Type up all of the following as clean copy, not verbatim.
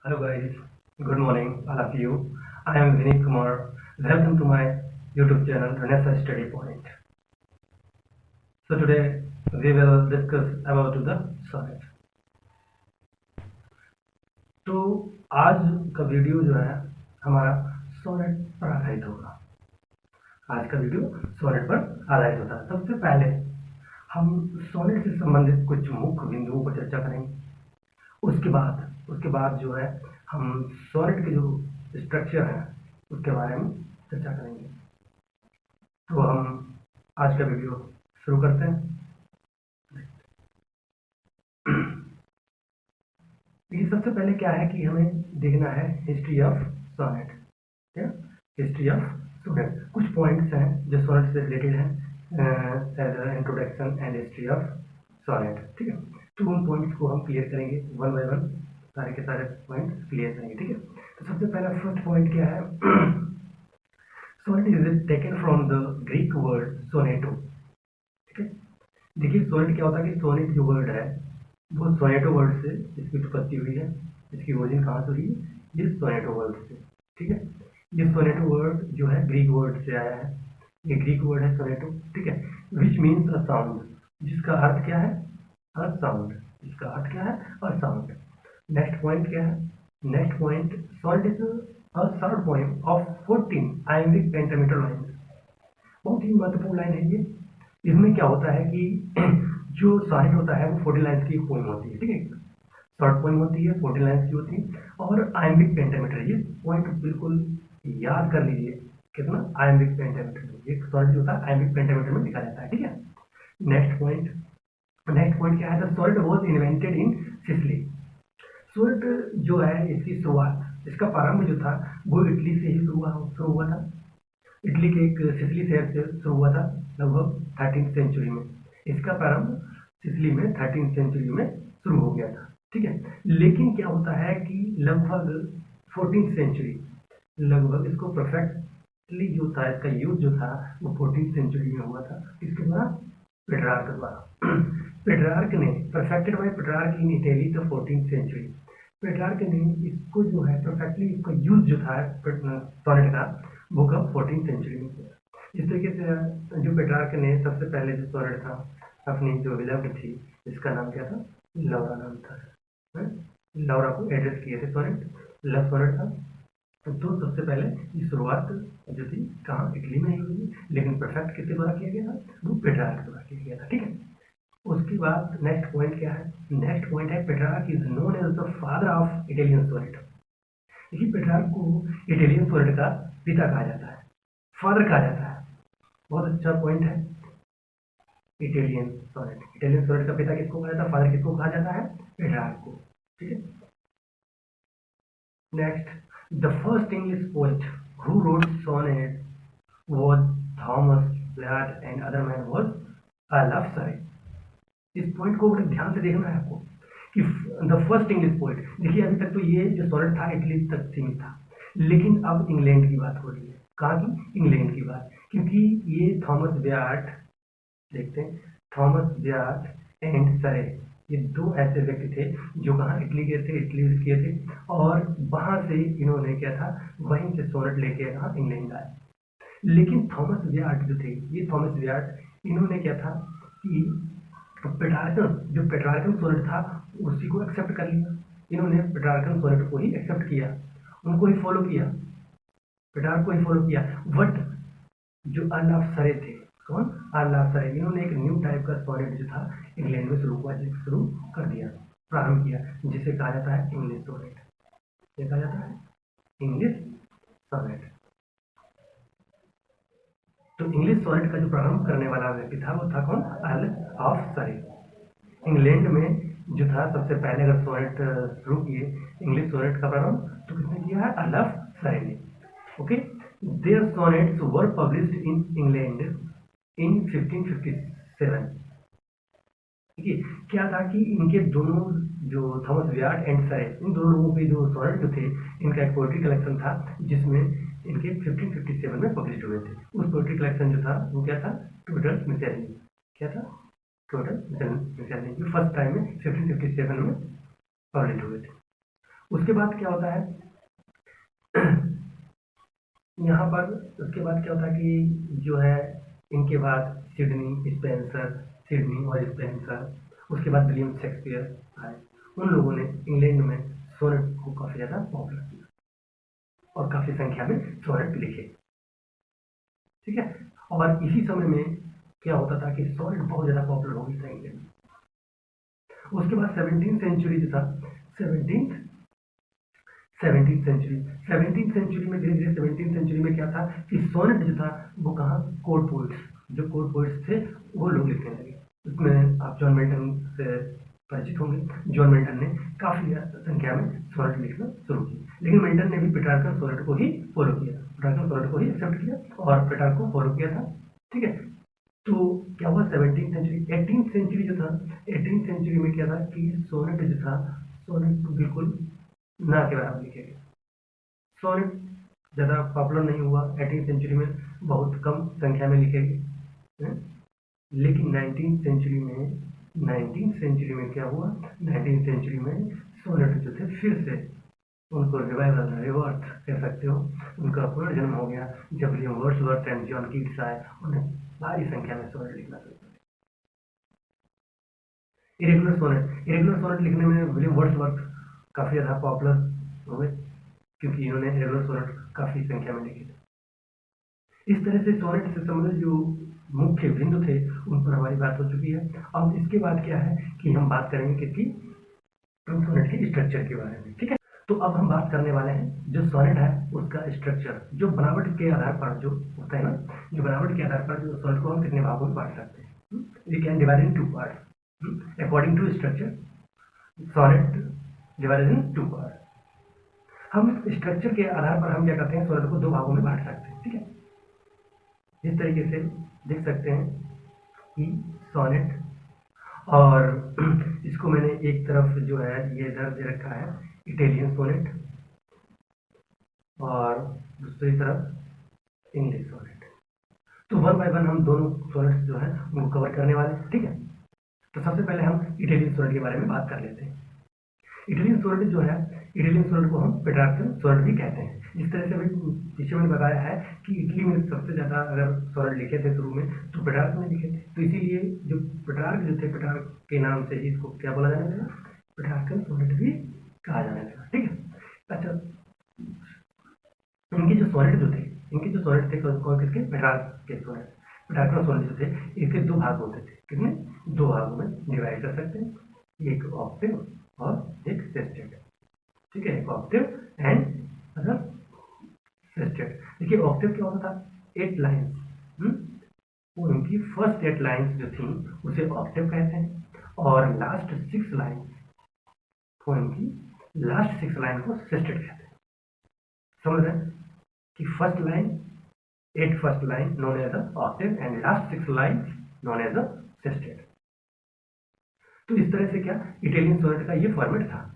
Hello guys, good morning all of you. I am Vinit Kumar. Welcome to my YouTube channel Renaissance Study Point. So today we will discuss about the sonnet. तो आज का video जो है हमारा sonnet पर आधारित होगा। आज का वीडियो सोनेट पर आधारित होता है। सबसे पहले हम सोनेट से संबंधित कुछ मुख्य बिंदुओं पर चर्चा करेंगे। उसके बाद जो है हम सोनेट के जो स्ट्रक्चर है उसके बारे में चर्चा करेंगे। तो हम आज का वीडियो शुरू करते हैं। ये सबसे पहले क्या है कि हमें देखना है हिस्ट्री ऑफ सोनेट। क्या हिस्ट्री ऑफ सोनेट, कुछ पॉइंट्स हैं जो सोनेट से रिलेटेड हैं, introduction and history of sonnet. ठीक है, तो उन पॉइंट्स को हम क्लियर करेंगे वन बाय वन, सारे के सारे पॉइंट्स क्लियर करेंगे। ठीक है, तो सबसे पहला फर्स्ट पॉइंट क्या है? Sonnet is taken from the Greek word sonetto. ठीक है, देखिए सोनेट क्या होता है कि सोनेट जो वर्ड है वो सोनेटो वर्ड से इसकी उत्पत्ति हुई है। इसकी ओरिजिन कहाँ से हुई है? ये सोनेटो वर्ड से। ठीक है, ये सोनेटो वर्ड जो है ग्रीक वर्ड से आया है। ये ग्रीक वर्ड है सोनेटो। ठीक है, विच मीन्स अ साउंड, जिसका अर्थ क्या है? A sound. इसका अर्थ क्या है? A sound. नेक्स्ट पॉइंट क्या है? Next point, sonnet is a short poem of 14 iambic pentameter lines. बहुत ही महत्वपूर्ण लाइन है ये। इसमें क्या होता है कि जो सोनेट होता है वो 40 लाइन्स की पोएम होती है। ठीक है, शॉर्ट पोएम होती है, 40 लाइन्स की होती है और iambic pentameter, ये पॉइंट बिल्कुल याद कर लीजिए। कितना? iambic pentameter। ये सोनेट जो होता है iambic pentameter में लिखा जाता है। ठीक है, नेक्स्ट पॉइंट क्या है? The sonnet was invented in Sicily. Sonnet जो है इसकी शुरुआत, इसका प्रारंभ जो था वो इटली से ही शुरू हुआ था। इटली के एक सिसिली शहर से शुरू हुआ था लगभग 13th सेंचुरी में। इसका प्रारंभ सिसिली में 13th सेंचुरी में शुरू हो गया था। ठीक है, लेकिन क्या होता है कि लगभग 14th सेंचुरी, लगभग इसको परफेक्टली जो था, इसका यूज जो था वो 14th सेंचुरी में हुआ था। इसके द्वारा, पेट्रार्क द्वारा। पेट्रार्क ने perfected by Petrarch in Italy the 14th century. Petrarch ने इसको जो है परफेक्टली, इसका यूज जो था सोनेट का वो कब? 14th सेंचुरी में किया। इस तरीके से जो पेट्रार्क ने सबसे पहले जो सोनेट था अपनी जो बिलव्ड थी, इसका नाम क्या था? लौरा नाम था। लौरा को एड्रेस किए थे सोनेट, लव सोनेट था। तो सबसे पहले ये शुरुआत जो थी कहाँ? इटली में ही हुई, लेकिन परफेक्ट किसके द्वारा किया गया था? वो पेट्रार्क द्वारा किया गया था। ठीक है, उसके बाद नेक्स्ट पॉइंट क्या है? नेक्स्ट पॉइंट है Petrarch is known as the father of Italian sonnet. देखिए पेट्रार्क को इटालियन सोनेट का पिता कहा जाता है, फादर कहा जाता है। बहुत अच्छा पॉइंट है। इटालियन सोनेट का पिता किसको कहा जाता है? फादर किसको कहा जाता है? पेट्रार्क को। ठीक है, next, the first English poet who wrote sonnet was Thomas Blad and other man was a love sonnet। इस पॉइंट को बड़े ध्यान से देखना है आपको कि द फर्स्ट इंग्लिश पोएट, देखिए अभी तक तो ये जो सोनेट था इटली तक सीमित था, लेकिन अब इंग्लैंड की बात हो रही है। कहाँ की? इंग्लैंड की बात, क्योंकि ये थॉमस ब्यार्ट, देखते हैं, थॉमस ब्यार्ट एंड सरे, ये दो ऐसे व्यक्ति थे जो कहाँ? इटली के थे, इटली के थे, और वहाँ से इन्होंने क्या था, वहीं से सोनेट लेके कहाँ? इंग्लैंड आए। लेकिन थॉमस ब्यार्ट जो थे, ये थॉमस ब्यार्ट, इन्होंने क्या था कि पेट्रार्कन सोनेट था उसी को एक्सेप्ट कर लिया। इन्होंने पेट्रार्कन सोनेट को ही एक्सेप्ट किया, उनको ही फॉलो किया, पेट्रार्क को ही फॉलो किया। बट जो अर्ल सरे थे, कौन? अर्ल सरे, इन्होंने एक न्यू टाइप का सोनेट जो था इंग्लैंड में शुरू कर दिया, प्रारंभ किया, जिसे कहा जाता है इंग्लिश सोनेट। क्या कहा जाता है? English sonnet. तो इंग्लिश सोनेट का जो प्रारंभ करने वाला व्यक्ति था वो था कौन? अर्ल ऑफ सरे। इंग्लैंड में जो था सबसे पहले अगर सोनेट शुरू किए इंग्लिश सोनेट का प्रारंभ, तो किसने किया है? अर्ल ऑफ सरे ने। Okay, there sonnets were published in England in 1557। देखिए क्या था कि इनके दोनों, जो थॉमस ब्यार्ट एंड सरे, इन दोनों लोगों के जो सोनेट जो थे, इनका एक पोएट्री कलेक्शन था जिसमें इनके 1557 में पब्लिश हुए थे। उस पोएट्री कलेक्शन जो था वो क्या था? टोटल मिसैलिनी। क्या था? टोटल मिसैलिनी, जो फर्स्ट टाइम में 1557 में पब्लिश हुए थे। उसके बाद क्या होता है यहाँ पर, उसके बाद क्या होता है कि जो है इनके बाद सिडनी और स्पेंसर, उसके बाद विलियम शेक्सपियर आए। उन लोगों ने इंग्लैंड में सोनेट को काफ़ी ज़्यादा पॉपुलर किया और काफ़ी संख्या में सोनेट लिखे। ठीक है, और इसी समय में क्या होता था कि सोनेट बहुत ज़्यादा पॉपुलर हो गई था इंग्लैंड में। उसके बाद 17th सेंचुरी जो था, 17th सेंचुरी में धीरे धीरे 17th सेंचुरी में क्या था कि सोनेट जो था वो कहाँ, कोर्ट पोइट्स, जो कोर्ट पोइट्स थे वो लोग लिखने लगे। उसमें आप जॉन मिल्टन से परिचित होंगे। जॉन मिल्टन ने काफ़ी संख्या में सोनेट लिखना शुरू की, लेकिन मिल्टन ने भी पेट्रार्कन सोनेट को ही फॉलो किया, पेट्रार्कन सोनेट को ही एक्सेप्ट किया और पेट्रार्क को फॉलो किया था। ठीक है, तो क्या हुआ 17th सेंचुरी, 18th सेंचुरी जो था, 18th सेंचुरी में क्या था कि सोनेट जो था, सोनेट बिल्कुल ना के बराबर लिखे गए। सोनेट ज़्यादा पॉपुलर नहीं हुआ 18th सेंचुरी में, बहुत कम संख्या में लिखे गए। लेकिन 19th सेंचुरी में क्या हुआ, 19th सेंचुरी में सोनेट जो थे फिर से उनको रिवाइवल, रिवर्थ कह सकते हो, उनका पुनर्जन्म हो गया जब William Wordsworth and John Keats आए, उन्हें भारी संख्या में सोनेट लिखना शुरू कर दिया। इरेगुलर सोनेट लिखने में विलियम वर्ड्सवर्थ काफ़ी ज़्यादा पॉपुलर हो गए क्योंकि इन्होंने इरेगुलर सोनेट काफ़ी संख्या में लिखे थे। इस तरह से सोनेट से संबंधित जो मुख्य बिंदु थे उन पर हमारी बात हो चुकी है। अब इसके बाद क्या है कि हम बात करेंगे किसकी, सोनेट के स्ट्रक्चर के बारे में। ठीक है, तो अब हम बात करने वाले हैं जो सोनेट है उसका स्ट्रक्चर, जो बनावट के आधार पर जो होता है ना, जो बनावट के आधार पर जो सोनेट को हम कितने भागों में बांट सकते हैं। We can divide in 2 parts according to structure, sonnet divided in 2 part. हम स्ट्रक्चर के आधार पर हम क्या करते हैं, सोनेट को 2 भागों में बांट सकते हैं। ठीक है, इस तरीके से देख सकते हैं कि सोनेट, और इसको मैंने एक तरफ जो है ये इधर दे रखा है इटालियन सोनेट और दूसरी तरफ इंग्लिश सोनेट। तो 1 बाय 1 हम दोनों सोनेट्स जो है उनको कवर करने वाले हैं। ठीक है, तो सबसे पहले हम इटालियन सोनेट के बारे में बात कर लेते हैं। इटालियन सोनेट जो है, इटालियन सोनेट को हम पेट्रार्कन सोनेट भी कहते हैं। जिस तरह से अभी पीछे मैंने बताया है कि इटली में सबसे ज़्यादा अगर सोनेट लिखे थे शुरू में तो पेट्रार्क ने लिखे थे, तो इसीलिए जो पेट्रार्क जो थे, पेट्रार्क के नाम से ही इसको क्या बोला जाने लगा, पेट्रार्कन सोनेट भी कहा जाने लगा। ठीक है, अच्छा, इनके जो सोनेट थे कौन किसके, पेट्रार्क के सोनेट, पेट्रार्कन सोनेट जो थे इसके 2 भाग होते थे। कितने, 2 भागों में डिवाइड कर सकते हैं, एक ऑक्टेव और एक सेस्टेट। ठीक है, एक ऑक्टेव एंड अदर सेस्टेट। देखिए ऑक्टेव क्या होता था, 8 लाइन्स, वो उनकी फर्स्ट 8 लाइन्स जो थी उसे ऑक्टेव कहते हैं, और लास्ट 6 लाइन को उनकी लास्ट 6 लाइन को सेस्टेट कहते हैं। समझ रहे हैं कि first line, 8 first line known as a octave and last 6 line known as a sestet. तो इस तरह से क्या इटालियन सोनेट का ये फॉर्मेट था।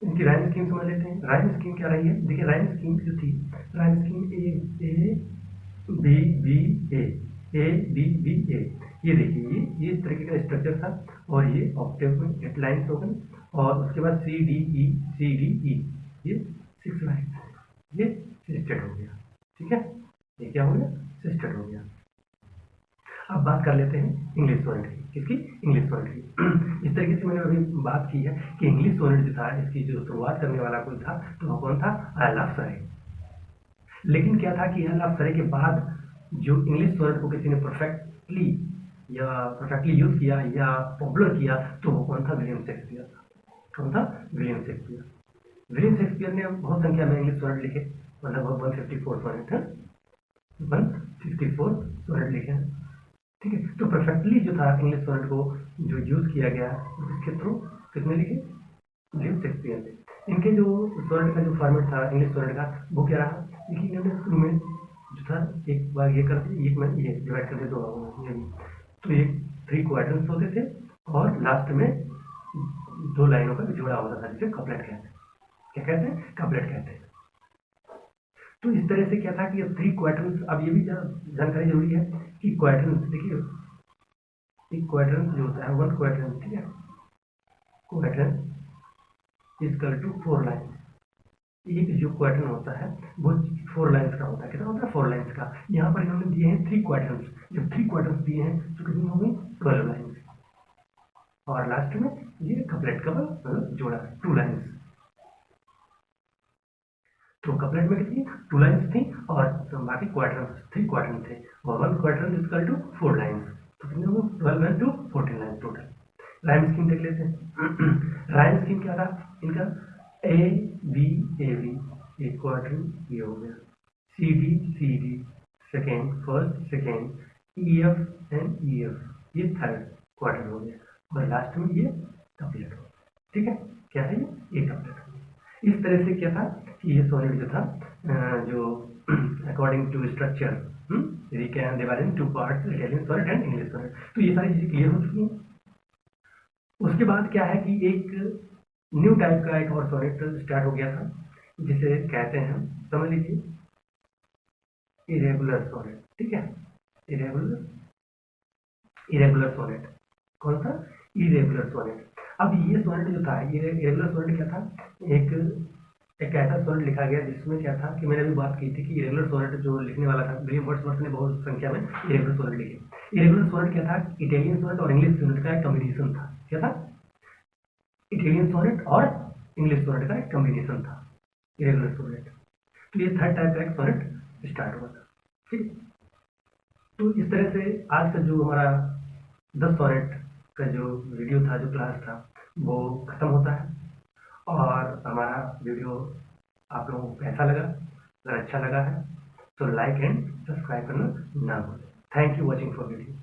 इनकी राइम स्कीम समझ लेते हैं। राइम स्कीम क्या रही है, देखिए राइम स्कीम जो थी, rhyme scheme A B B A, A B B A, ये देखिए ये इस तरीके का स्ट्रक्चर था, और ये ऑक्टेव में 8 लाइन्स हो गई, और उसके बाद सी डी ई ये 6 लाइन्स, ये सिस्टेड हो गया। ठीक है, ये क्या हो गया, सिस्टेड हो गया। अब बात कर लेते हैं इंग्लिश सोनेट की, किसकी, इंग्लिश सोनेट की। इस तरीके से मैंने अभी बात की है कि इंग्लिश सोनेट जो था इसकी जो शुरुआत करने वाला कोई था तो वो कौन था, अर्ल ऑफ सरे। लेकिन क्या था कि अर्ल ऑफ सरे के बाद जो इंग्लिश सोनेट को किसी ने परफेक्टली यूज किया या पॉपुलर किया तो वो कौन था, विलियम शेक्सपियर। कौन था, विलियम शेक्सपियर। विलियम शेक्सपियर ने बहुत संख्या में इंग्लिश सोनेट लिखे, मतलब 154 सोनेट है, 154 सोनेट लिखे हैं। ठीक है, तो परफेक्टली जो था इंग्लिश सोनेट को जो यूज किया गया उसके थ्रू किसने लिखे, विलियम शेक्सपियर ने। इनके जो सोनेट का जो फॉर्मेट था इंग्लिश सोनेट का वो क्या रहा, देखिए इन्होंने शुरू में जो था एक बार ये करते, एक में ये डिवाइड करते 2 भागों में, तो ये 3 क्वाड्रेंट्स होते थे और लास्ट में 2 लाइनों का जोड़ा होता था जिसे कपलेट कहते हैं। क्या कहते हैं, कपलेट कहते हैं। तो इस तरह से क्या था कि 3 क्वाड्रेंट्स, अब ये भी जानकारी जरूरी है कि क्वाड्रेंट्स, देखिए एक क्वाड्रेंट जो होता है 1 क्वाड्रेंट, ठीक है, quadrant is equal to 4 line, एक जो क्वार्टन होता है वो 4 लाइन्स का होता है। कितना होता है? 4 लाइन्स का। यहाँ पर इन्होंने दिए हैं 3 क्वार्टन्स। जब 3 क्वार्टन्स दिए हैं तो कितनी हो गई? 12 लाइन्स। और लास्ट में ये कपलेट का जोड़ा 2 लाइन्स। तो कपलेट में कितनी 2 लाइन्स थी और बाकी क्वार्टर्स 3 क्वार्टर थे और 1 quarter is equal to 4 lines. तो कितने हो? 12 into 14 lines total. Rhyme scheme देख लेते हैं। राइम स्कीम क्या था इनका? ए बी एक क्वार्टर ये हो गया, C D second, first second, E F and E F ये थर्ड क्वार्टर हो गया और लास्ट में ये कपलेट हो गया। ठीक है, क्या है ये कपलेट हो गया। इस तरह से क्या था कि ये सोनेट जो था जो according to structure we can divide in 2 parts, Italian sonnet and English sonnet। तो ये सारी चीजें क्लियर हो चुकी हैं। उसके बाद क्या है कि एक न्यू टाइप का एक और सोनेट स्टार्ट हो गया था जिसे कहते हैं, समझ लीजिए, इरेगुलर सोनेट। ठीक है, इरेगुलर सोनेट। कौन सा? Irregular sonnet. अब ये सोनेट जो था, ये इरेगुलर सोनेट क्या था? एक ऐसा सोनेट लिखा गया जिसमें क्या था कि मैंने अभी बात की थी कि इरेगुलर सोनेट जो लिखने वाला था, विलियम वर्ड्सवर्थ ने बहुत संख्या में इरेगुलर सोनेट लिखे। इरेगुलर सोनेट क्या था? इटालियन सोनेट और इंग्लिश सोनेट का एक कॉम्बिनेशन था। क्या था? इटालियन सोनेट और इंग्लिश सोनेट का एक कॉम्बिनेशन था इरेगुलर सोनेट। तो ये थर्ड टाइप का एक सोनेट स्टार्ट हुआ था। ठीक, तो इस तरह से आज का जो हमारा 10 सोनेट का जो वीडियो था, जो क्लास था, वो खत्म होता है। और हमारा वीडियो आप लोगों को कैसा लगा? अगर अच्छा लगा है तो लाइक एंड सब्सक्राइब करना ना भूलें। Thank you watching for video.